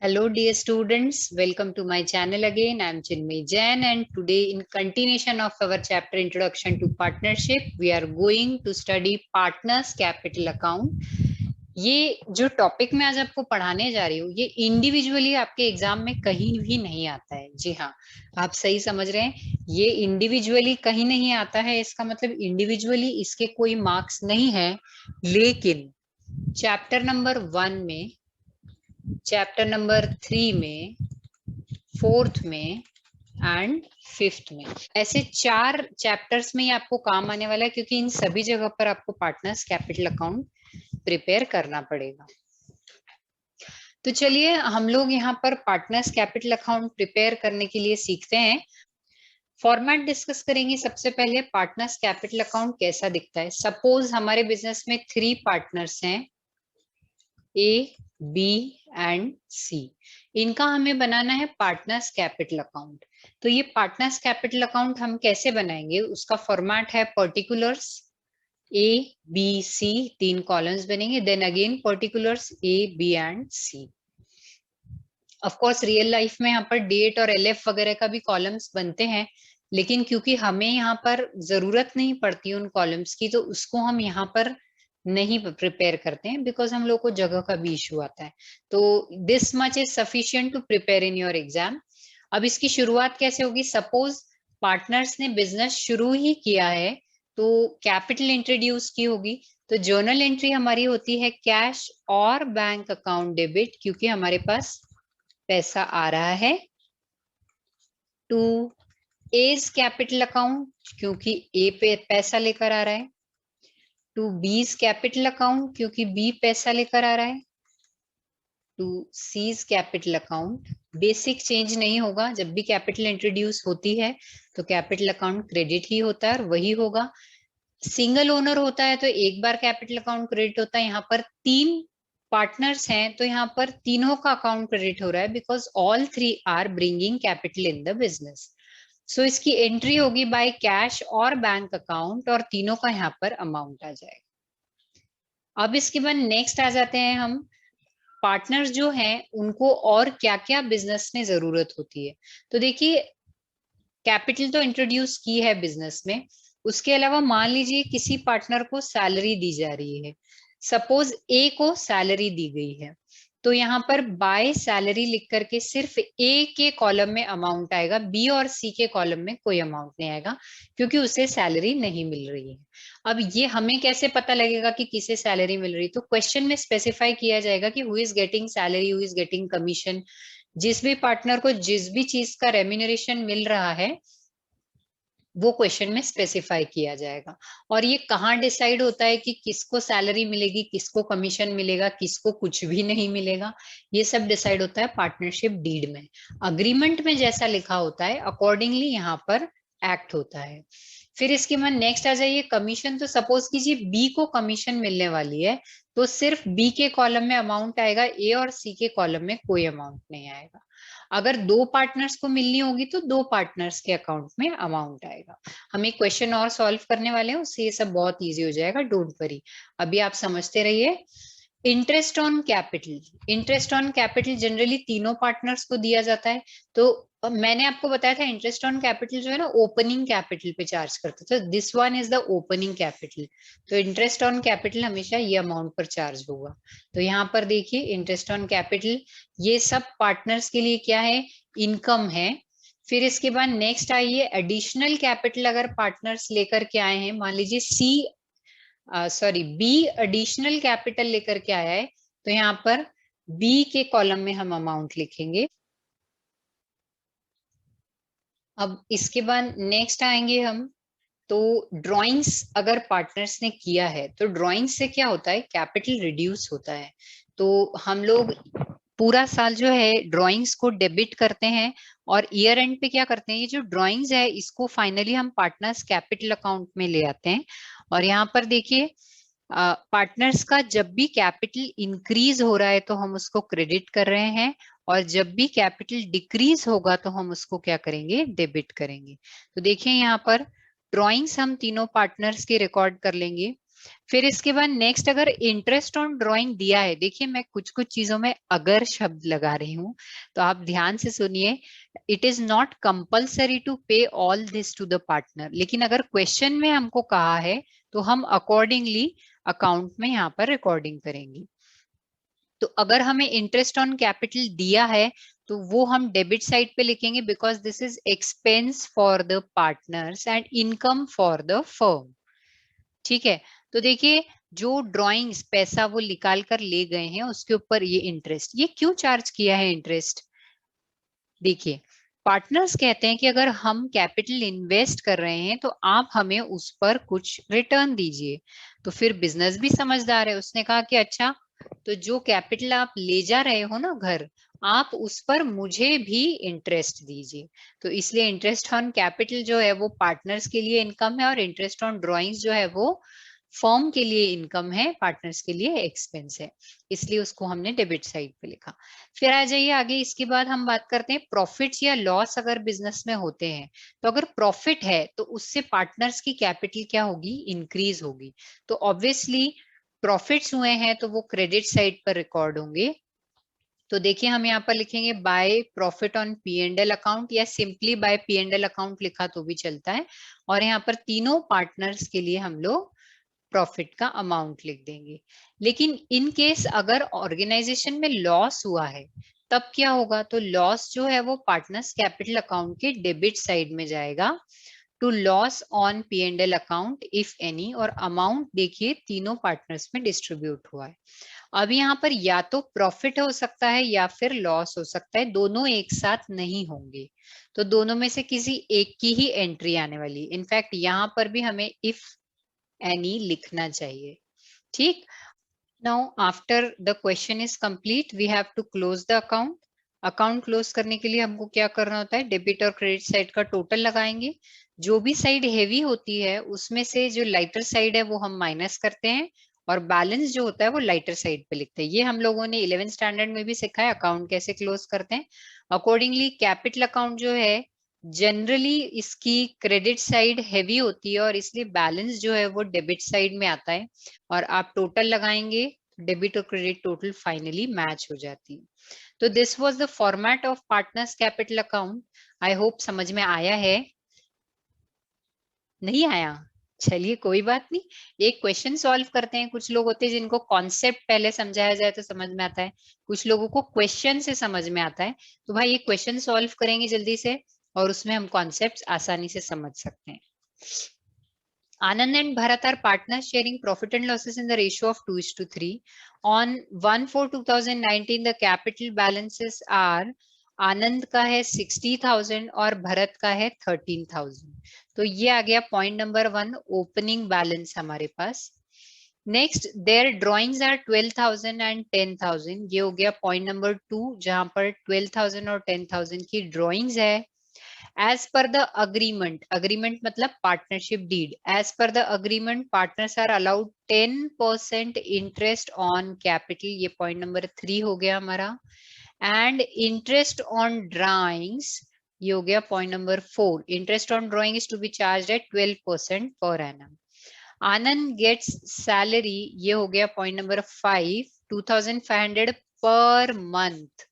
Hello dear students, welcome to my channel again. I am Chinmay Jain and today in continuation of our chapter Introduction to Partnership, we are going to study Partners Capital Account. ये जो topic मैं आज आपको पढ़ाने जा रही हूँ ये इंडिविजुअली आपके एग्जाम में कहीं भी नहीं आता है। जी हाँ, आप सही समझ रहे हैं, ये इंडिविजुअली कहीं नहीं आता है। इसका मतलब इंडिविजुअली इसके कोई मार्क्स नहीं है, लेकिन चैप्टर नंबर 1 में, चैप्टर नंबर 3 में, 4th में एंड 5th में, ऐसे 4 चैप्टर्स में ही आपको काम आने वाला है, क्योंकि इन सभी जगह पर आपको पार्टनर्स कैपिटल अकाउंट प्रिपेयर करना पड़ेगा। तो चलिए हम लोग यहाँ पर पार्टनर्स कैपिटल अकाउंट प्रिपेयर करने के लिए सीखते हैं। फॉर्मेट डिस्कस करेंगे। सबसे पहले पार्टनर्स कैपिटल अकाउंट कैसा दिखता है। सपोज हमारे बिजनेस में 3 पार्टनर्स हैं, ए, बी एंड सी। इनका हमें बनाना है पार्टनर्स कैपिटल अकाउंट। तो ये पार्टनर्स कैपिटल अकाउंट हम कैसे बनाएंगे, उसका फॉर्मेट है particulars A B C, 3 columns बनेंगे, then again particulars A B and C. Of course real life में यहाँ पर डेट और एलएफ वगैरह का भी कॉलम्स बनते हैं, लेकिन क्योंकि हमें यहाँ पर जरूरत नहीं पड़ती उन कॉलम्स की, तो उसको हम यहाँ पर नहीं प्रिपेयर करते हैं, बिकॉज हम लोग को जगह का भी इशू आता है। तो this much is sufficient to prepare in your exam. अब इसकी शुरुआत कैसे होगी। सपोज पार्टनर्स ने बिजनेस शुरू ही किया है, तो कैपिटल इंट्रोड्यूस की होगी, तो जर्नल एंट्री हमारी होती है कैश और बैंक अकाउंट डेबिट, क्योंकि हमारे पास पैसा आ रहा है। टू एज कैपिटल अकाउंट, क्योंकि ए पे पैसा लेकर आ रहा है। टू बीज कैपिटल अकाउंट, क्योंकि बी पैसा लेकर आ रहा है। To seize capital account, basic change नहीं होगा। जब भी कैपिटल इंट्रोड्यूस होती है तो कैपिटल अकाउंट क्रेडिट ही होता है और वही होगा। सिंगल ओनर होता है तो एक बार कैपिटल अकाउंट क्रेडिट होता है। यहाँ पर 3 पार्टनर्स हैं तो यहाँ पर तीनों का अकाउंट क्रेडिट हो रहा है, because all 3 are bringing capital in the business. So इसकी एंट्री होगी बाय कैश और बैंक अकाउंट, और तीनों का यहाँ पर अमाउंट आ जाएगा। अब इसके बाद नेक्स्ट आ जाते हैं हम, पार्टनर्स जो हैं उनको और क्या क्या बिजनेस में जरूरत होती है। तो देखिए, कैपिटल तो इंट्रोड्यूस की है बिजनेस में, उसके अलावा मान लीजिए किसी पार्टनर को सैलरी दी जा रही है। सपोज ए को सैलरी दी गई है, तो यहाँ पर बाय सैलरी लिख करके सिर्फ ए के कॉलम में अमाउंट आएगा, बी और सी के कॉलम में कोई अमाउंट नहीं आएगा, क्योंकि उसे सैलरी नहीं मिल रही है। अब ये हमें कैसे पता लगेगा कि किसे सैलरी मिल रही, तो क्वेश्चन में स्पेसिफाई किया जाएगा कि who is getting salary, who is getting commission. जिस भी पार्टनर को जिस भी चीज का रेम्यूनरेशन मिल रहा है वो क्वेश्चन में स्पेसिफाई किया जाएगा। और ये कहाँ डिसाइड होता है कि किसको सैलरी मिलेगी, किसको कमीशन मिलेगा, किसको कुछ भी नहीं मिलेगा, ये सब डिसाइड होता है पार्टनरशिप डीड में। अग्रीमेंट में जैसा लिखा होता है अकॉर्डिंगली यहाँ पर एक्ट होता है। फिर इसके बाद नेक्स्ट आ जाइए कमीशन। तो सपोज कीजिए बी को कमीशन मिलने वाली है, तो सिर्फ बी के कॉलम में अमाउंट आएगा, ए और सी के कॉलम में कोई अमाउंट नहीं आएगा। अगर 2 पार्टनर्स को मिलनी होगी तो 2 पार्टनर्स के अकाउंट में अमाउंट आएगा। हम एक क्वेश्चन और सॉल्व करने वाले हैं, उससे ये सब बहुत इजी हो जाएगा, डोंट वरी। अभी आप समझते रहिए। Interest on capital, interest on capital generally तीनों पार्टनर्स को दिया जाता है। तो मैंने आपको बताया था इंटरेस्ट ऑन कैपिटल जो है ना ओपनिंग कैपिटल पे चार्ज करते थे, this one is the opening capital. तो इंटरेस्ट ऑन कैपिटल हमेशा ये अमाउंट पर चार्ज होगा। तो यहाँ पर देखिए इंटरेस्ट ऑन कैपिटल ये सब पार्टनर्स के लिए क्या है, इनकम है। फिर इसके बाद नेक्स्ट आइए एडिशनल कैपिटल। अगर पार्टनर्स लेकर के आए हैं, मान लीजिए बी एडिशनल कैपिटल लेकर के आया है, तो यहाँ पर बी के कॉलम में हम अमाउंट लिखेंगे। अब इसके बाद नेक्स्ट आएंगे हम, तो ड्राइंग्स अगर पार्टनर्स ने किया है तो ड्राइंग्स से क्या होता है, कैपिटल रिड्यूस होता है। तो हम लोग पूरा साल जो है ड्राइंग्स को डेबिट करते हैं, और ईयर एंड पे क्या करते हैं, ये जो ड्राइंग्स है इसको फाइनली हम पार्टनर्स कैपिटल अकाउंट में ले आते हैं। और यहाँ पर देखिए पार्टनर्स का जब भी कैपिटल इंक्रीज हो रहा है तो हम उसको क्रेडिट कर रहे हैं, और जब भी कैपिटल डिक्रीज होगा तो हम उसको क्या करेंगे, डेबिट करेंगे। तो देखिए यहाँ पर ड्राइंग्स हम तीनों पार्टनर्स के रिकॉर्ड कर लेंगे। फिर इसके बाद नेक्स्ट, अगर इंटरेस्ट ऑन ड्राइंग दिया है, देखिए मैं कुछ कुछ चीजों में अगर शब्द लगा रही हूँ, तो आप ध्यान से सुनिए। It is not compulsory to pay all this to the partner, लेकिन अगर क्वेश्चन में हमको कहा है तो हम अकॉर्डिंगली अकाउंट में यहाँ पर रिकॉर्डिंग करेंगे। तो अगर हमें इंटरेस्ट ऑन कैपिटल दिया है तो वो हम डेबिट साइड पे लिखेंगे, because this is expense for the partners and income for the firm. ठीक है, तो देखिए जो ड्राइंग्स पैसा वो निकाल कर ले गए हैं उसके ऊपर ये इंटरेस्ट, ये क्यों चार्ज किया है इंटरेस्ट? देखिए पार्टनर्स कहते हैं कि अगर हम कैपिटल इन्वेस्ट कर रहे हैं तो आप हमें उस पर कुछ रिटर्न दीजिए। तो फिर बिजनेस भी समझदार है, उसने कहा कि अच्छा, तो जो कैपिटल आप ले जा रहे हो ना घर, आप उस पर मुझे भी इंटरेस्ट दीजिए। तो इसलिए इंटरेस्ट ऑन कैपिटल जो है वो पार्टनर्स के लिए इनकम है, और इंटरेस्ट ऑन ड्राइंग्स जो है वो फर्म के लिए इनकम है, पार्टनर्स के लिए एक्सपेंस है, इसलिए उसको हमने डेबिट साइड पे लिखा। फिर आ जाइए आगे, इसके बाद हम बात करते हैं प्रॉफिट्स या लॉस अगर बिजनेस में होते हैं। तो अगर प्रॉफिट है तो उससे पार्टनर्स की कैपिटल क्या होगी? इंक्रीज होगी। तो ऑब्वियसली प्रॉफिट्स हुए हैं तो वो क्रेडिट साइड पर रिकॉर्ड होंगे। तो देखिए हम यहाँ पर लिखेंगे by profit on P and L account, या simply by P and L account लिखा तो भी चलता है। और यहाँ पर तीनों पार्टनर्स के लिए हम लोग प्रॉफिट का अमाउंट लिख देंगे। लेकिन इन केस अगर ऑर्गेनाइजेशन में लॉस हुआ है तब क्या होगा? तो लॉस जो है वो पार्टनर्स कैपिटल अकाउंट के डेबिट साइड में जाएगा, to loss on P and L account if any, और अमाउंट देखिए तीनों पार्टनर्स में डिस्ट्रीब्यूट हुआ है। अब यहाँ पर या तो प्रॉफिट हो सकता है या फिर लॉस हो सकता है, दोनों एक साथ नहीं होंगे। तो दोनों में से किसी एक की ही एंट्री आने वाली। इनफैक्ट यहाँ पर भी हमें इफ एनी लिखना चाहिए। ठीक, now after the question is complete we have to close the account. Account close करने के लिए हमको क्या करना होता है? डेबिट और क्रेडिट साइड का टोटल लगाएंगे। जो भी साइड हेवी होती है उसमें से जो लाइटर साइड है वो हम माइनस करते हैं, और बैलेंस जो होता है वो लाइटर साइड पे लिखते हैं। ये हम लोगों ने 11th स्टैंडर्ड में भी सीखा है अकाउंट कैसे क्लोज करते हैं। अकॉर्डिंगली कैपिटल अकाउंट जो है जनरली इसकी क्रेडिट साइड हैवी होती है, और इसलिए बैलेंस जो है वो डेबिट साइड में आता है, और आप टोटल लगाएंगे, डेबिट और क्रेडिट टोटल फाइनली मैच हो जाती है। तो this was the format of partners capital account. I hope समझ में आया है। नहीं आया? चलिए कोई बात नहीं, एक क्वेश्चन सॉल्व करते हैं। कुछ लोग होते हैं जिनको कॉन्सेप्ट पहले समझाया जाए तो समझ में आता है, कुछ लोगों को क्वेश्चन से समझ में आता है। तो भाई ये क्वेश्चन सॉल्व करेंगे जल्दी से, और उसमें हम कॉन्सेप्ट्स आसानी से समझ सकते हैं। Anand and Bharat are partners sharing profit and losses in the ratio of 2:3. On 1/4/2019, the capital balances are आनंद का है 60,000 और भरत का है 13,000। तो ये आ गया पॉइंट नंबर 1, ओपनिंग बैलेंस हमारे पास। Next, there drawings are 12,000 and 10,000। ये हो गया पॉइंट नंबर 2, जहां पर 12,000 और 10,000 की ड्रॉइंग्स है। As per the agreement, agreement मतलब partnership deed. As per the agreement, partners are allowed 10% interest on capital. ये point number 3 हो गया हमारा. And interest on drawings, ये हो गया point number 4. Interest on drawing is to be charged at 12% per annum. Anand gets salary, ये हो गया point number 5, 2,500 per month.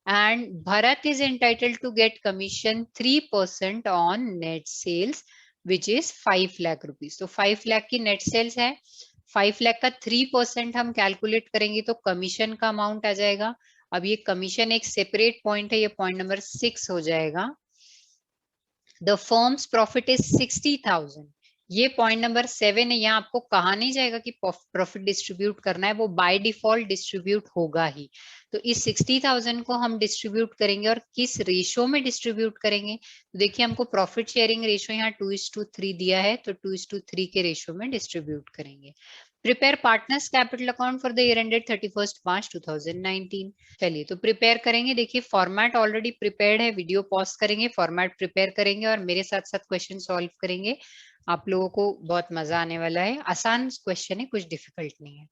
And Bharat is entitled to get commission 3% on net sales, which is 5 lakh rupees. तो 5 lakh की net sales है, 5 lakh का 3% हम calculate करेंगे तो कमीशन का अमाउंट आ जाएगा। अब ये कमीशन एक सेपरेट पॉइंट है, ये पॉइंट नंबर 6 हो जाएगा। The firm's profit is 60,000. ये पॉइंट नंबर 7 है, यहाँ आपको कहा नहीं जाएगा कि प्रॉफिट डिस्ट्रीब्यूट करना है, वो बाय डिफॉल्ट डिस्ट्रीब्यूट होगा ही। तो इस 60,000 को हम डिस्ट्रीब्यूट करेंगे, और किस रेशो में डिस्ट्रीब्यूट करेंगे? तो देखिए हमको प्रॉफिट शेयरिंग रेशो यहाँ 2:3 दिया है, तो 2:3 के रेशो में डिस्ट्रीब्यूट करेंगे। Prepare partners capital account for the year ended 31 मार्च 2019। चलिए तो प्रिपेयर करेंगे। देखिए फॉर्मेट ऑलरेडी प्रिपेयर्ड है, वीडियो पॉज करेंगे, फॉर्मेट प्रिपेयर करेंगे और मेरे साथ साथ क्वेश्चन सॉल्व करेंगे। आप लोगों को बहुत मजा आने वाला है, आसान क्वेश्चन है, कुछ डिफिकल्ट नहीं है।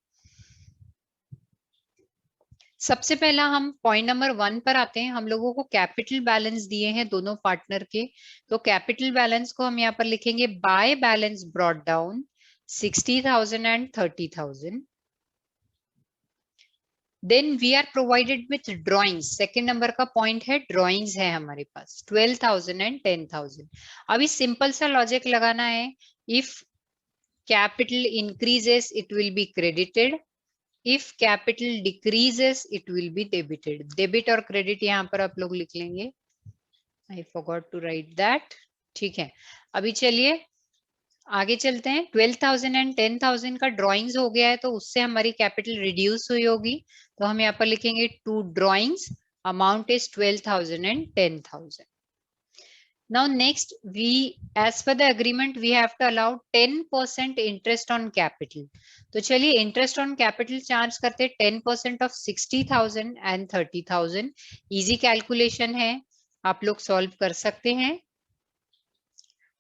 सबसे पहला हम पॉइंट नंबर 1 पर आते हैं। हम लोगों को कैपिटल बैलेंस दिए हैं दोनों पार्टनर के, तो कैपिटल बैलेंस को हम यहाँ पर लिखेंगे by balance brought down 60,000 and 30,000. Then we are provided with drawings. Second number का पॉइंट है ड्रॉइंग्स है हमारे पास 12,000 and 10,000. अभी सिंपल सा लॉजिक लगाना है. If capital increases it will be credited, if capital decreases it will be debited. Debit और credit यहाँ पर आप लोग लिख लेंगे. I forgot to write that. ठीक है, अभी चलिए आगे चलते हैं. 12,000 एंड 10,000 का ड्राइंग्स हो गया है तो उससे हमारी कैपिटल रिड्यूस हुई होगी, तो हम यहाँ पर लिखेंगे to drawings, amount is 12,000 and 10,000. Now next, as per the agreement, we have to allow 10% interest on capital. तो चलिए interest on capital चार्ज करते हैं 10% of 60,000 and 30,000. Easy calculation है, आप लोग solve कर सकते हैं.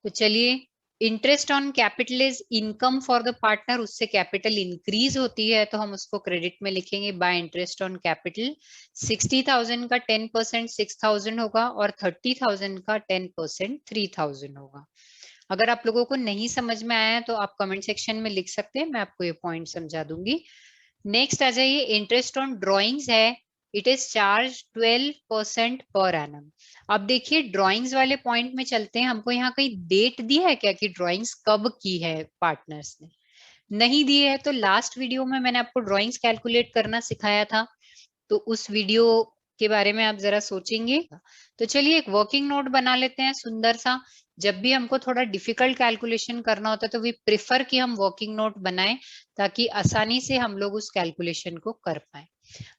तो चलिए, interest on capital is income for the partner, उससे कैपिटल इंक्रीज होती है तो हम उसको क्रेडिट में लिखेंगे बाय इंटरेस्ट ऑन कैपिटल. 60,000 का 10% 6,000 होगा और 30,000 का 10% 3,000 होगा. अगर आप लोगों को नहीं समझ में आया तो आप कमेंट सेक्शन में लिख सकते हैं, मैं आपको ये पॉइंट समझा दूंगी. नेक्स्ट आ जाइए, इंटरेस्ट ऑन ड्रॉइंग्स है, it is charge 12% per annum. अब देखिए ड्राइंग्स वाले पॉइंट में चलते हैं. हमको यहाँ कहीं डेट दी है क्या कि ड्राइंग्स कब की है पार्टनर्स ने? नहीं दी है. तो लास्ट वीडियो में मैंने आपको ड्राइंग्स कैलकुलेट करना सिखाया था, तो उस वीडियो के बारे में आप जरा सोचेंगे. तो चलिए एक वर्किंग नोट बना लेते हैं सुंदर सा. जब भी हमको थोड़ा डिफिकल्ट कैलकुलेशन करना होता है तो वी प्रिफर कि हम वर्किंग नोट बनाएं ताकि आसानी से हम लोग उस कैलकुलेशन को कर पाए.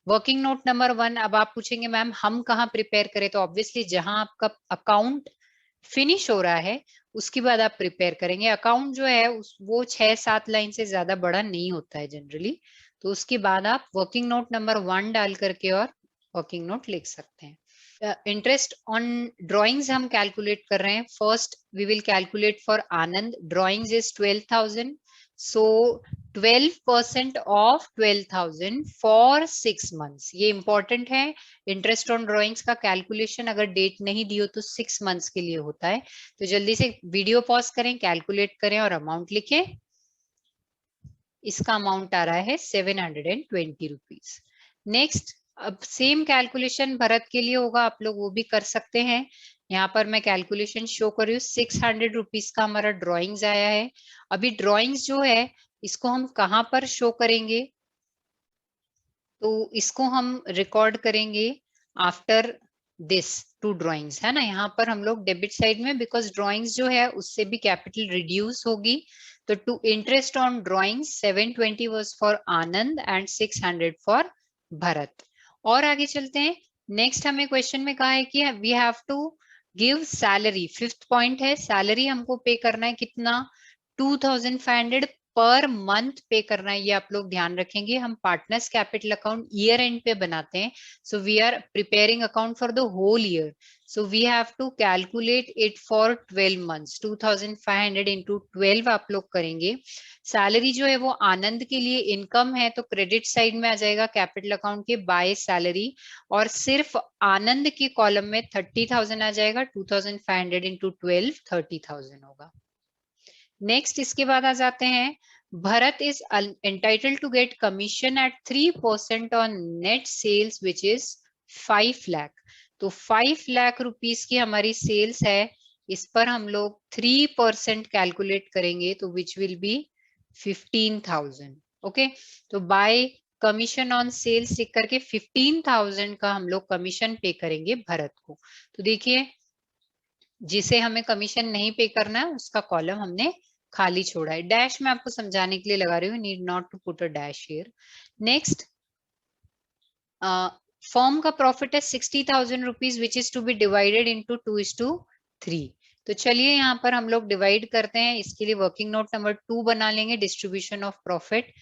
Working note number 1. अब आप पूछेंगे मैम हम कहाँ प्रिपेयर करें? तो ऑब्वियसली जहां आपका अकाउंट फिनिश हो रहा है उसके बाद आप प्रिपेयर करेंगे. अकाउंट जो है वो 6-7 लाइन से ज्यादा बड़ा नहीं होता है जनरली, तो उसके बाद आप वर्किंग नोट नंबर 1 डाल करके और वर्किंग नोट लिख सकते हैं. इंटरेस्ट ऑन ड्रॉइंग्स हम कैलकुलेट कर रहे हैं. First we will calculate for Anand. Drawings is 12,000, so 12% of 12,000 for 6 months. ये इंपॉर्टेंट है. इंटरेस्ट ऑन ड्रॉइंग्स का कैलकुलेशन अगर डेट नहीं दी हो तो 6 months के लिए होता है. तो जल्दी से वीडियो पॉज करें, कैलकुलेट करें और अमाउंट लिखें. इसका अमाउंट आ रहा है 720 रुपीज. नेक्स्ट, अब सेम कैलकुलेशन भरत के लिए होगा, आप लोग वो भी कर सकते हैं. यहाँ पर मैं कैलकुलेशन शो कर रही हूँ. 600 रुपीज का हमारा ड्रॉइंग्स आया है. अभी ड्रॉइंग्स जो है इसको हम कहाँ पर शो करेंगे? तो इसको हम रिकॉर्ड करेंगे आफ्टर दिस टू ड्रॉइंग्स, है ना. यहाँ पर हम लोग डेबिट साइड में, बिकॉज ड्रॉइंग्स जो है उससे भी कैपिटल रिड्यूस होगी. तो to interest on drawings 720 was for Anand and 600 for Bharat. और आगे चलते हैं. नेक्स्ट हमें क्वेश्चन में कहा है कि we have to give salary. 5th point है सैलरी हमको पे करना है. कितना? 2,500 पर मंथ पे करना है. ये आप लोग ध्यान रखेंगे. हम partners capital account year end पे बनाते हैं, so we are preparing account for the whole year, so we have to calculate it for 12 months. 2,500 into 12 आप लोग करेंगे. सैलरी जो है वो आनंद के लिए इनकम है, तो क्रेडिट साइड में आ जाएगा कैपिटल अकाउंट के बाय सैलरी, और सिर्फ आनंद के कॉलम में 30,000 आ जाएगा. 2,500 इंटू 12 30,000 होगा. नेक्स्ट इसके बाद आ जाते हैं. Bharat is entitled to get commission at 3% on net sales which is 5 lakh. तो 5 लाख रुपीस की हमारी सेल्स है, इस पर हम लोग 3% कैलकुलेट करेंगे तो विच विल बी 15,000. ओके, तो बाय कमीशन ऑन सेल्स लिख करके 15,000 का हम लोग कमीशन पे करेंगे भरत को. तो देखिए जिसे हमें कमीशन नहीं पे करना है उसका कॉलम हमने खाली छोड़ा है. डैश में आपको समझाने के लिए लगा रही हूँ, need not to put a dash here. Next, firm का प्रॉफिट है 60,000 rupees which is to be divided into 2:3. तो चलिए यहाँ पर हम लोग डिवाइड करते हैं. इसके लिए वर्किंग नोट नंबर 2 बना लेंगे. Distribution of profit.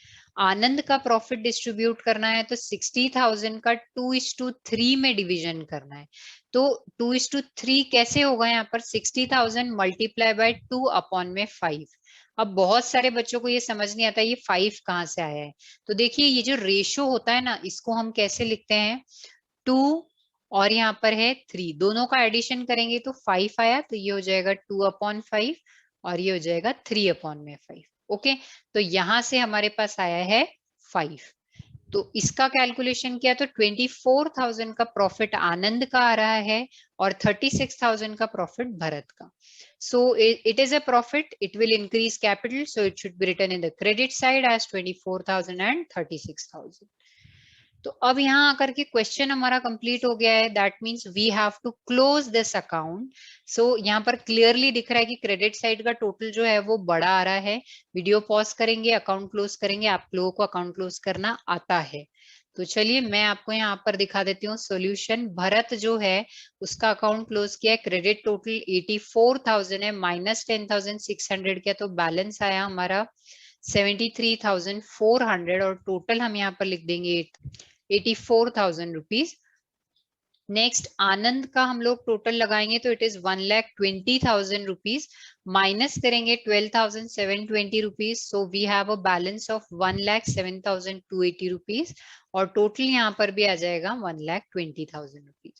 आनंद का प्रॉफिट डिस्ट्रीब्यूट करना है तो 60,000 का 2:3 में डिवीजन करना है. तो 2:3 कैसे होगा? यहाँ पर 60,000 मल्टीप्लाई बाय 2 अपॉन में 5. अब बहुत सारे बच्चों को ये समझ नहीं आता ये 5 कहाँ से आया है. तो देखिए ये जो रेशो होता है ना, इसको हम कैसे लिखते हैं? 2 और यहाँ पर है 3, दोनों का एडिशन करेंगे तो 5 आया, तो ये हो जाएगा 2/5 और ये हो जाएगा 3/5. ओके, तो यहां से हमारे पास आया है 5। तो इसका कैलकुलेशन किया तो 24,000 का प्रॉफिट आनंद का आ रहा है और 36,000 का प्रॉफिट भरत का। So it is a profit, it will increase capital, so it should be written in the credit side as 24,000 and 36,000। तो अब यहाँ आकर के क्वेश्चन हमारा कंप्लीट हो गया है, that means we have to close this account. So यहाँ पर क्लियरली दिख रहा है कि क्रेडिट साइड का टोटल जो है वो बड़ा आ रहा है। वीडियो पॉज करेंगे, अकाउंट क्लोज करेंगे, आप लोगों को अकाउंट क्लोज करना आता है। तो चलिए मैं आपको यहाँ पर दिखा देती हूँ सोल्यूशन। भरत जो है उसका अकाउंट क्लोज किया है, क्रेडिट टोटल 84,000 है, माइनस 10,600 किया तो बैलेंस आया हमारा 73,400 और टोटल हम यहाँ पर लिख देंगे 84,000 रुपीज। नेक्स्ट आनंद का हम लोग टोटल लगाएंगे तो इट इज 1,20,000 रुपीज, माइनस करेंगे 12,720 rupees, so we have a balance of 1,07,280 rupees और टोटल यहाँ पर भी आ जाएगा 1,20,000 rupees.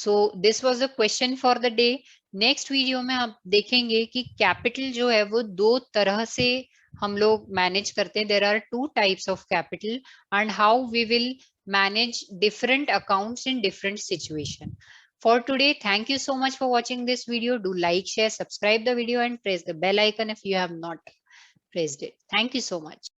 So this was the question for the day. Next video में आप देखेंगे कि कैपिटल जो है वो दो तरह से हम लोग मैनेज करते हैं। There are two types of capital and how we will manage different accounts in different situation. For today, thank you so much for watching this video. Do like, share, subscribe the video and press the bell icon if you have not pressed it. Thank you so much.